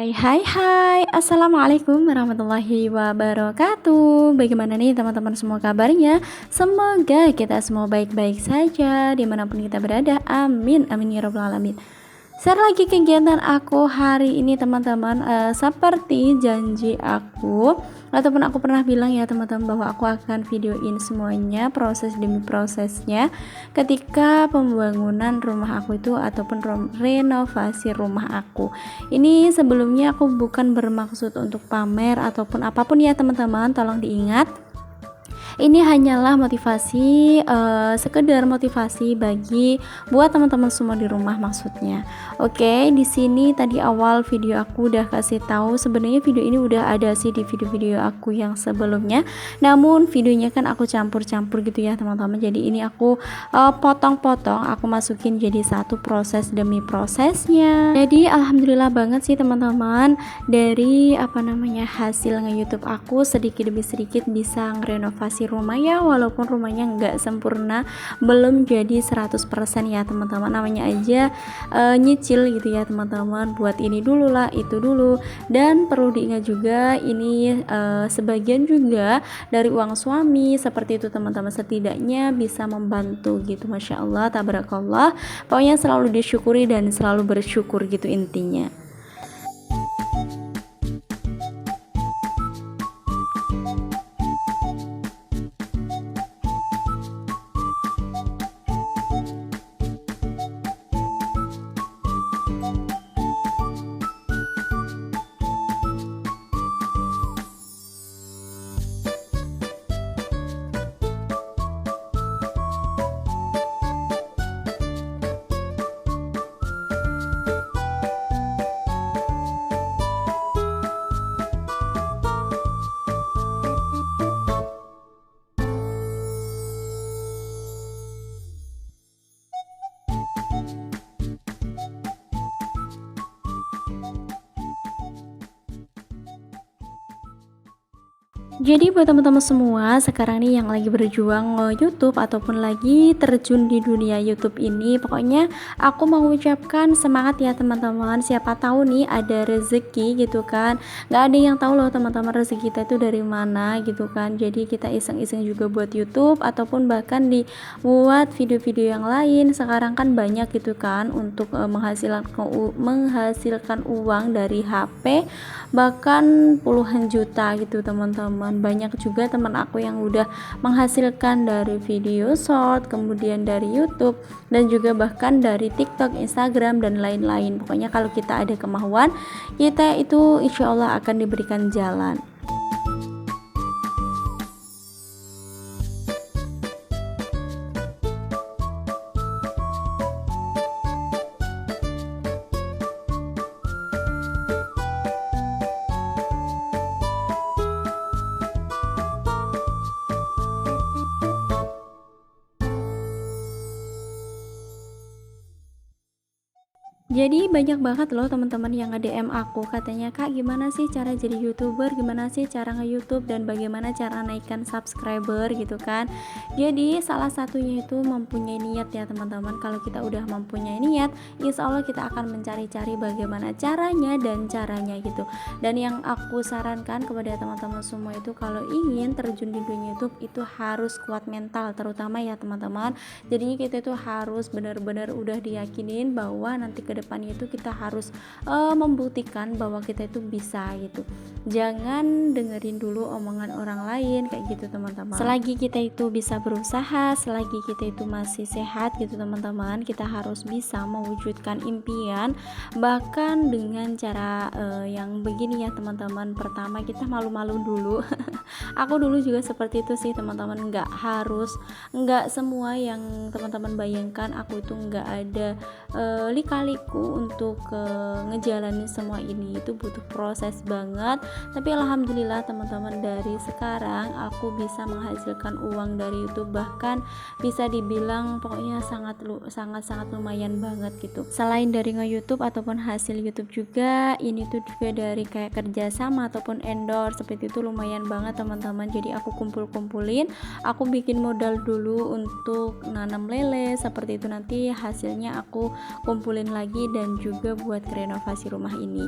Hai, Assalamualaikum warahmatullahi wabarakatuh. Bagaimana nih teman-teman semua kabarnya? Semoga kita semua baik-baik saja dimanapun kita berada. Amin, amin ya rabbal alamin. Share lagi kegiatan aku hari ini teman-teman. Seperti janji aku ataupun aku pernah bilang ya teman-teman, bahwa aku akan videoin semuanya proses demi prosesnya ketika pembangunan rumah aku itu ataupun renovasi rumah aku. Ini sebelumnya aku bukan bermaksud untuk pamer ataupun apapun ya teman-teman, tolong diingat. Ini hanyalah motivasi, sekedar motivasi bagi buat teman-teman semua di rumah maksudnya. Oke, di sini tadi awal video aku udah kasih tahu sebenarnya video ini udah ada sih di video-video aku yang sebelumnya. Namun videonya kan aku campur-campur gitu ya teman-teman. Jadi ini aku potong-potong, aku masukin jadi satu proses demi prosesnya. Jadi alhamdulillah banget sih teman-teman, dari hasil nge-YouTube aku sedikit demi sedikit bisa ngerenovasi rumah ya, walaupun rumahnya nggak sempurna, belum jadi 100% ya teman-teman, namanya aja nyicil gitu ya teman-teman, buat ini dulu lah itu dulu. Dan perlu diingat juga ini sebagian juga dari uang suami seperti itu teman-teman, setidaknya bisa membantu gitu. Masya Allah, tabarakallah, pokoknya selalu disyukuri dan selalu bersyukur gitu intinya. Jadi buat teman-teman semua sekarang nih yang lagi berjuang YouTube ataupun lagi terjun di dunia YouTube ini, pokoknya aku mau ucapkan semangat ya teman-teman. Siapa tahu nih ada rezeki gitu kan, nggak ada yang tahu loh teman-teman rezeki kita itu dari mana gitu kan. Jadi kita iseng-iseng juga buat YouTube ataupun bahkan dibuat video-video yang lain. Sekarang kan banyak gitu kan untuk menghasilkan uang dari HP, bahkan puluhan juta gitu teman-teman. Banyak juga teman aku yang udah menghasilkan dari video short, kemudian dari YouTube, dan juga bahkan dari TikTok, Instagram, dan lain-lain. Pokoknya kalau kita ada kemauan, kita itu insya Allah akan diberikan jalan. Jadi banyak banget loh teman-teman yang nge-DM aku, katanya Kak gimana sih cara jadi YouTuber, gimana sih cara nge-YouTube, dan bagaimana cara naikkan subscriber gitu kan. Jadi salah satunya itu mempunyai niat ya teman-teman. Kalau kita udah mempunyai niat, insya Allah kita akan mencari-cari bagaimana caranya dan caranya gitu. Dan yang aku sarankan kepada teman-teman semua itu, kalau ingin terjun di dunia YouTube itu harus kuat mental terutama ya teman-teman. Jadinya kita itu harus benar-benar udah diyakinin bahwa nanti ke depannya itu kita harus membuktikan bahwa kita itu bisa gitu. Jangan dengerin dulu omongan orang lain kayak gitu teman-teman. Selagi kita itu bisa berusaha, selagi kita itu masih sehat gitu teman-teman, kita harus bisa mewujudkan impian bahkan dengan cara yang begini ya teman-teman. Pertama kita malu-malu dulu. Aku dulu juga seperti itu sih teman-teman. Nggak semua yang teman-teman bayangkan aku itu nggak ada lika-liku untuk ngejalanin semua ini. Itu butuh proses banget, tapi alhamdulillah teman-teman, dari sekarang aku bisa menghasilkan uang dari YouTube, bahkan bisa dibilang pokoknya sangat lumayan banget gitu. Selain dari nge-YouTube ataupun hasil YouTube juga, ini tuh juga dari kayak kerjasama ataupun endorse seperti itu lumayan banget teman-teman. Jadi aku kumpulin, aku bikin modal dulu untuk nanam lele seperti itu, nanti hasilnya aku kumpulin lagi ini dan juga buat renovasi rumah ini.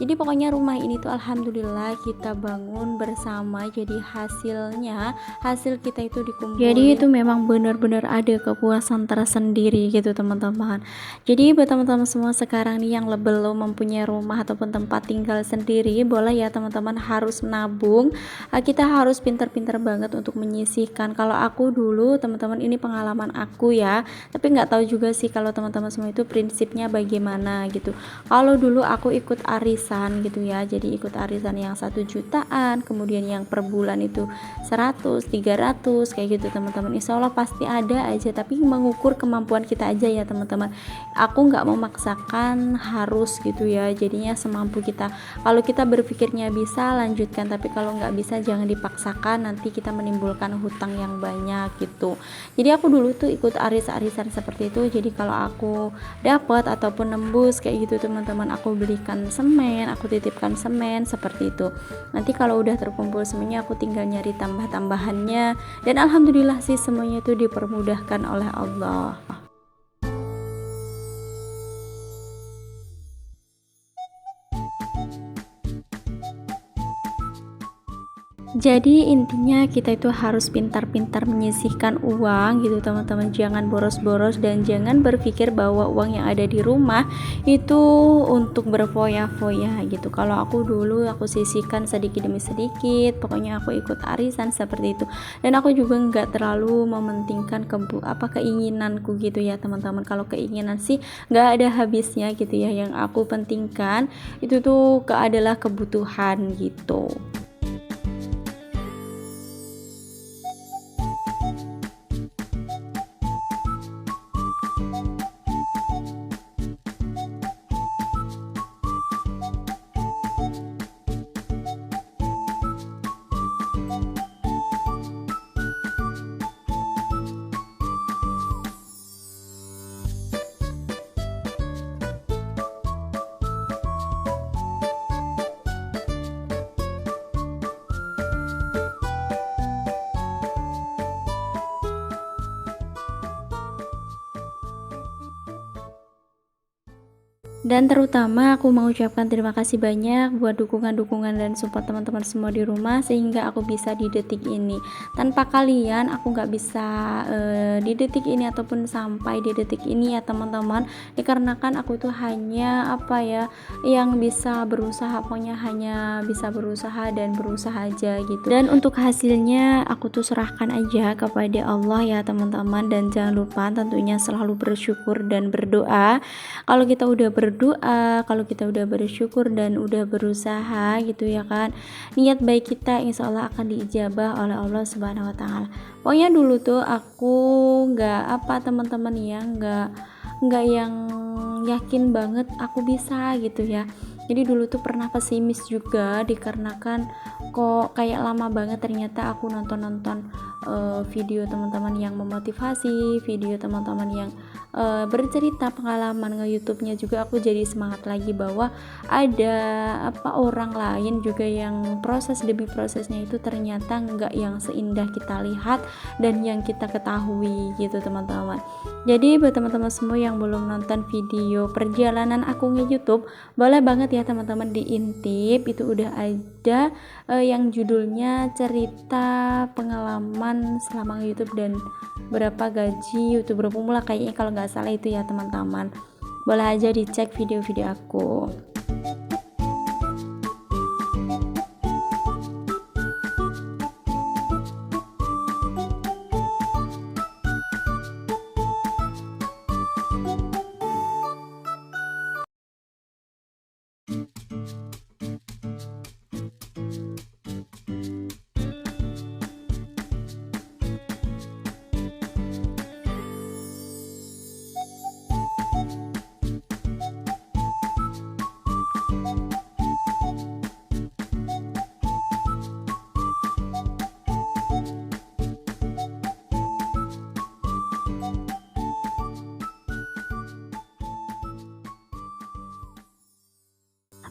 Jadi pokoknya rumah ini tuh alhamdulillah kita bangun bersama, jadi hasil kita itu dikumpulin. Jadi itu memang benar-benar ada kepuasan tersendiri gitu teman-teman. Jadi buat teman-teman semua sekarang nih yang belum mempunyai rumah ataupun tempat tinggal sendiri, boleh ya teman-teman harus menabung. Kita harus pintar-pintar banget untuk menyisihkan. Kalau aku dulu teman-teman, ini pengalaman aku ya, tapi nggak tahu juga sih kalau teman-teman semua itu prinsipnya bagaimana gitu. Kalau dulu aku ikut arisan gitu ya, jadi ikut arisan yang 1 jutaan, kemudian yang per bulan itu 100, 300 kayak gitu teman-teman. Insya Allah pasti ada aja, tapi mengukur kemampuan kita aja ya teman-teman. Aku nggak memaksakan harus gitu ya, jadinya semampu kita. Kalau kita berpikirnya bisa, lanjutkan, tapi kalau nggak bisa jangan dipaksakan, nanti kita menimbulkan hutang yang banyak gitu. Jadi aku dulu tuh ikut arisan seperti itu. Jadi kalau aku dapat ataupun nembus kayak gitu teman-teman, aku belikan semen, aku titipkan semen seperti itu. Nanti kalau udah terkumpul semuanya, aku tinggal nyari tambah-tambahannya, dan alhamdulillah sih semuanya itu dipermudahkan oleh Allah. Jadi intinya kita itu harus pintar-pintar menyisihkan uang gitu teman-teman. Jangan boros-boros dan jangan berpikir bahwa uang yang ada di rumah itu untuk berfoya-foya gitu. Kalau aku dulu aku sisihkan sedikit demi sedikit, pokoknya aku ikut arisan seperti itu. Dan aku juga nggak terlalu mementingkan keinginanku gitu ya teman-teman. Kalau keinginan sih nggak ada habisnya gitu ya. Yang aku pentingkan itu tuh adalah kebutuhan gitu. Dan terutama aku mau ucapkan terima kasih banyak buat dukungan-dukungan dan support teman-teman semua di rumah, sehingga aku bisa di detik ini. Tanpa kalian aku nggak bisa di detik ini ataupun sampai di detik ini ya teman-teman. Dikarenakan aku tuh hanya yang bisa berusaha, pokoknya hanya bisa berusaha dan berusaha aja gitu. Dan untuk hasilnya aku tuh serahkan aja kepada Allah ya teman-teman. Dan jangan lupa tentunya selalu bersyukur dan berdoa. Kalau kita udah berdoa, kalau kita udah bersyukur dan udah berusaha gitu ya kan, niat baik kita insya Allah akan diijabah oleh Allah Subhanahu wa Ta'ala. Pokoknya dulu tuh aku teman-teman ya, nggak yang yakin banget aku bisa gitu ya. Jadi dulu tuh pernah pesimis juga, dikarenakan kok kayak lama banget ternyata aku nonton video teman-teman yang memotivasi, video teman-teman yang bercerita pengalaman nge-YouTube-nya juga. Aku jadi semangat lagi bahwa ada orang lain juga yang proses demi prosesnya itu ternyata nggak yang seindah kita lihat dan yang kita ketahui gitu teman-teman. Jadi buat teman-teman semua yang belum nonton video perjalanan aku nge-YouTube, boleh banget ya teman-teman diintip, itu udah ada yang judulnya cerita pengalaman selama nge-YouTube dan berapa gaji YouTuber pemula, kayaknya kalau nggak salah itu ya teman-teman. Boleh aja dicek video-video aku.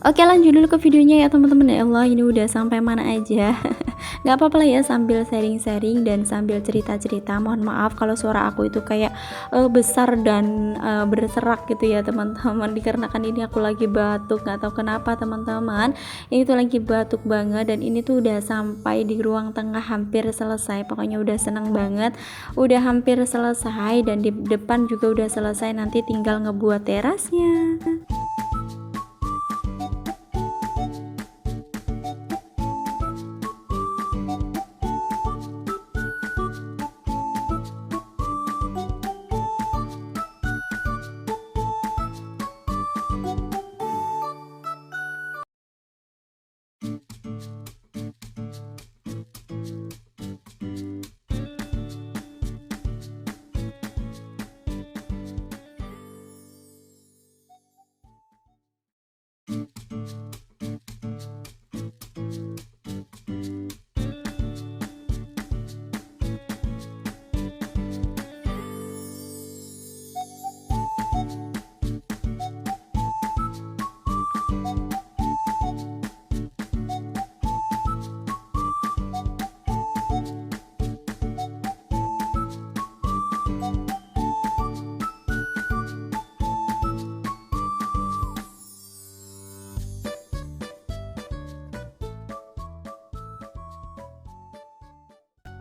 Oke, lanjut dulu ke videonya ya teman-teman. Ya Allah, ini udah sampai mana aja. Nggak apa-apa lah ya, sambil sharing-sharing dan sambil cerita-cerita. Mohon maaf kalau suara aku itu kayak besar dan berserak gitu ya teman-teman, dikarenakan ini aku lagi batuk, nggak tahu kenapa teman-teman. Ini tuh lagi batuk banget, dan ini tuh udah sampai di ruang tengah, hampir selesai. Pokoknya udah seneng banget, udah hampir selesai, dan di depan juga udah selesai, nanti tinggal ngebuat terasnya.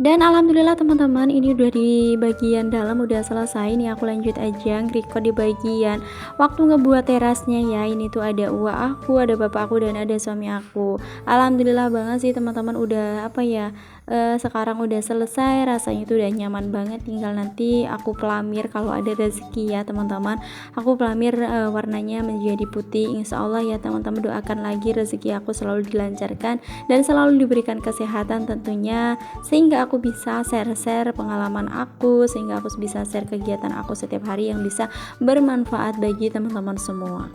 Dan alhamdulillah teman-teman, ini udah di bagian dalam udah selesai nih. Aku lanjut aja nge-record di bagian waktu ngebuat terasnya ya. Ini tuh ada uak aku, ada bapak aku, dan ada suami aku. Alhamdulillah banget sih teman-teman, udah apa ya, sekarang udah selesai, rasanya itu udah nyaman banget. Tinggal nanti aku pelamir kalau ada rezeki ya teman-teman. Aku pelamir warnanya menjadi putih, insya Allah ya teman-teman. Doakan lagi rezeki aku selalu dilancarkan dan selalu diberikan kesehatan tentunya, sehingga aku bisa share-share pengalaman aku, sehingga aku bisa share kegiatan aku setiap hari yang bisa bermanfaat bagi teman-teman semua.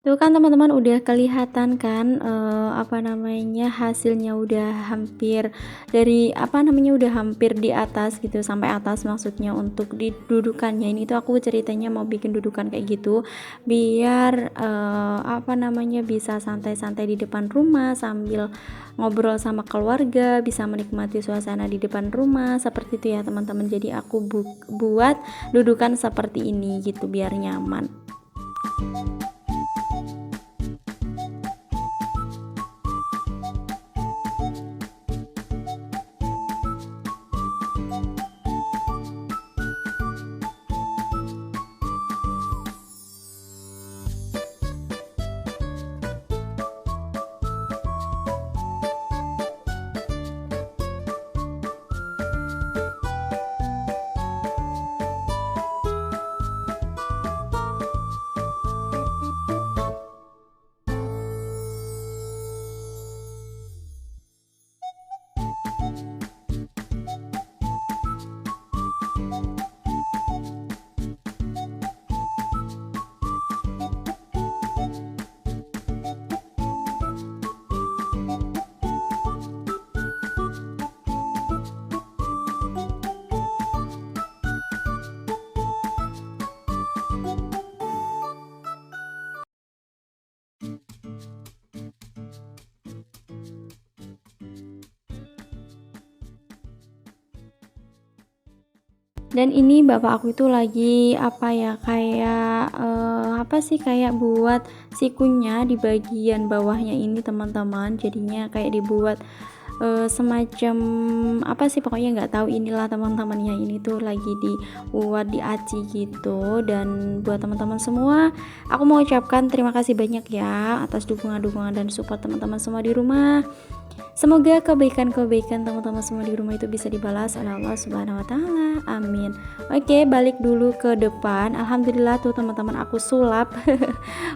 Tuh kan teman-teman udah kelihatan kan, apa namanya, hasilnya udah hampir dari apa namanya, udah hampir di atas gitu, sampai atas maksudnya untuk di dudukannya. Ini tuh aku ceritanya mau bikin dudukan kayak gitu biar, apa namanya, bisa santai-santai di depan rumah sambil ngobrol sama keluarga, bisa menikmati suasana di depan rumah, seperti itu ya teman-teman. Jadi aku buat dudukan seperti ini gitu biar nyaman. Dan ini bapak aku itu lagi apa ya, kayak apa sih, kayak buat sikunya di bagian bawahnya ini teman-teman, jadinya kayak dibuat semacam apa sih, pokoknya nggak tahu inilah teman-temannya. Ini tuh lagi dibuat di aci gitu. Dan buat teman-teman semua, aku mau ucapkan terima kasih banyak ya atas dukungan-dukungan dan support teman-teman semua di rumah. Semoga kebaikan-kebaikan teman-teman semua di rumah itu bisa dibalas oleh Allah Subhanahu wa taala. Amin. Oke, balik dulu ke depan. Alhamdulillah tuh teman-teman aku sulap.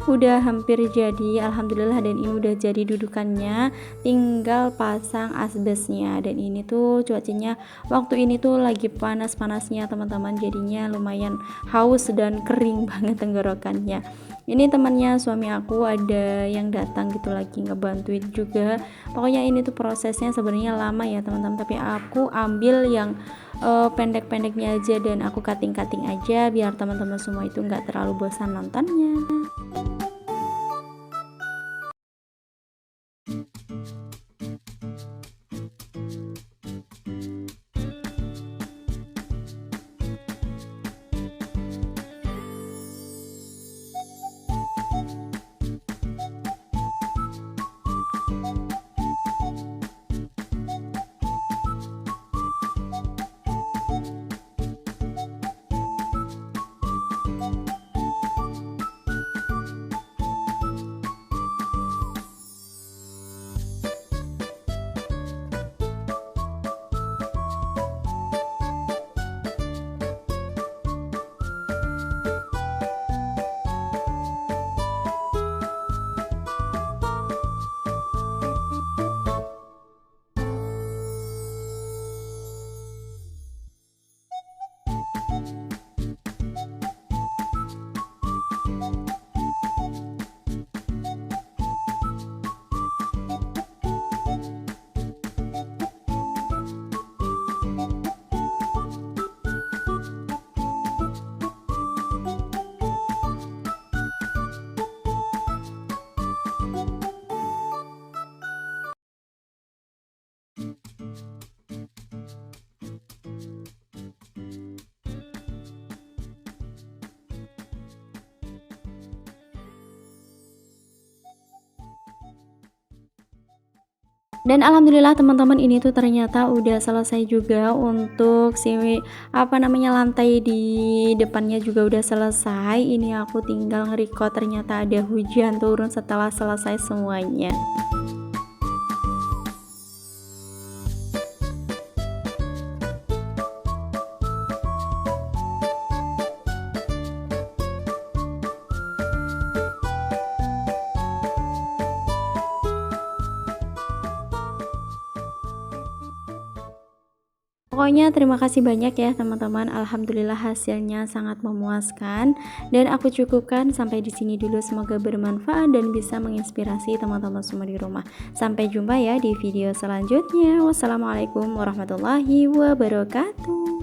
Udah hampir jadi, alhamdulillah, dan ini udah jadi dudukannya. Tinggal pasang asbesnya. Dan ini tuh cuacanya waktu ini tuh lagi panas-panasnya teman-teman. Jadinya lumayan haus dan kering banget tenggorokannya. Ini temannya suami aku ada yang datang gitu, lagi ngebantuin juga. Pokoknya ini tuh prosesnya sebenarnya lama ya teman-teman, tapi aku ambil yang pendek-pendeknya aja dan aku cutting-cutting aja biar teman-teman semua itu nggak terlalu bosan nontonnya. Dan alhamdulillah teman-teman, ini tuh ternyata udah selesai juga untuk si apa namanya, lantai di depannya juga udah selesai. Ini aku tinggal nge-record, ternyata ada hujan turun setelah selesai semuanya. Pokoknya terima kasih banyak ya teman-teman. Alhamdulillah hasilnya sangat memuaskan dan aku cukupkan sampai di sini dulu. Semoga bermanfaat dan bisa menginspirasi teman-teman semua di rumah. Sampai jumpa ya di video selanjutnya. Wassalamualaikum warahmatullahi wabarakatuh.